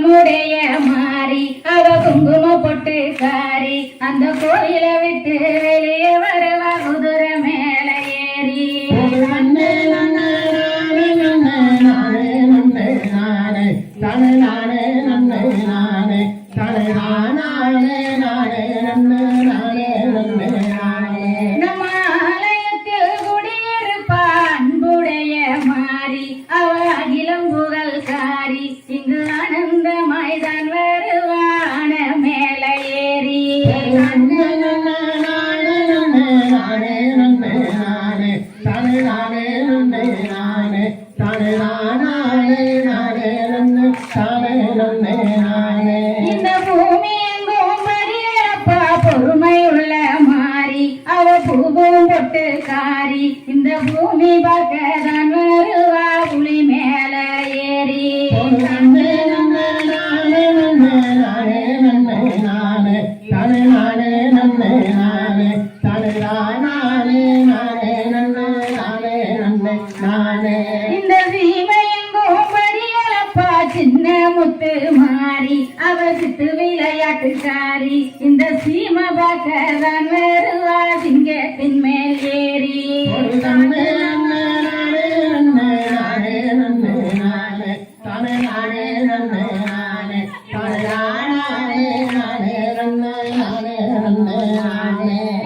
நம்முடைய மாறி அவ குங்கும பொட்டு காரி அந்த கோயிலை விட்டு வெளியே வருவா குதிரை மேல ஏறி நம்ம ஆலயத்தில் குடியிருப்பா அன்புடைய மாறி அவ அகிலம் புகழ் காரி இங்கு ஆனந்தமாய் தான் வருவான மேல ஏறி இந்த பூமி எங்கும் பரியப்பா பொறுமை உள்ள மாறி அவ பூவும் பொட்டு காரி இந்த பூமி பார்க்க தான் வருவா புலி மேல ஏறி இந்த சீமை எங்கும் பரியலப்பா சின்ன முத்து மாறி அவ சித்து விளையாட்டுக்காரி இந்த சீமை பார்க்க தான் வருவா சிங்கத்தின் மேல் ஏறி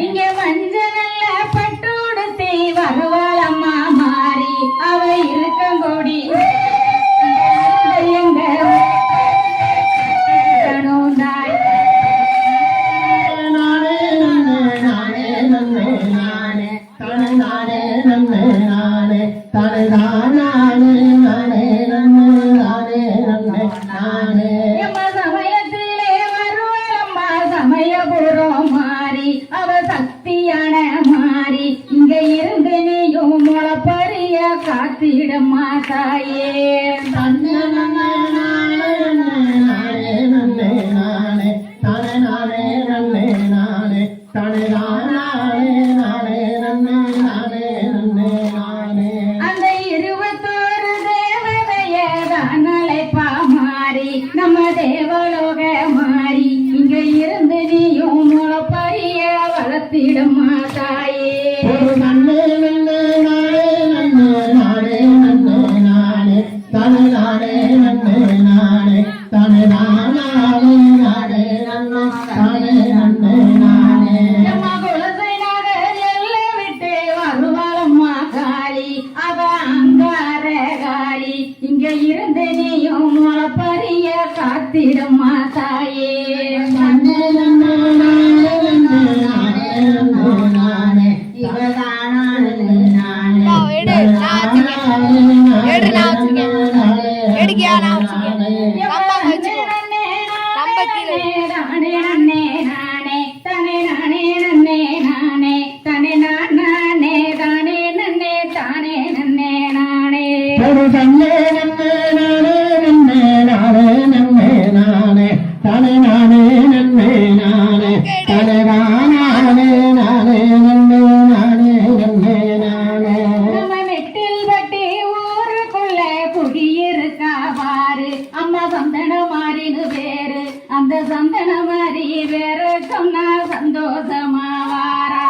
இங்க மஞ்ச நல்ல பட்டு உடுத்தி வருவாளம்மா மாறி அவ இருக்கங்கோடி எங்க கணோந்தாய் சமயத்திலே வருவாளம்மா சமயபுரம் மாறி அவ சக்தியான மாறி இங்க இருந்து நீயும் முளப்பரிய காத்திடம்மா தாயே அந்த 21 தேவதைய அழைப்பா மாறி நம்ம தேவலோக மாறி இங்க இருந்து நீயும் முளப்பரிய வளர்த்திடம்மா தாயே நம்ம குலசை நகர் எல்லை விட்டு வருவாளம்மா காளி அவ அங்கார காளி இங்க இருந்து நீயும் முளப்பரிய காத்திடம்மா தாயே அம்மா சந்தன மாறினு பேரு அந்த சந்தன மாறி வேற சொன்னா சந்தோஷமா வாரா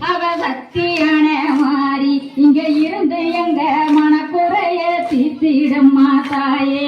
அவ சக்தியான மாறி இங்க இருந்து எங்க மனக்குறைய தீர்த்திடம்மா தாயே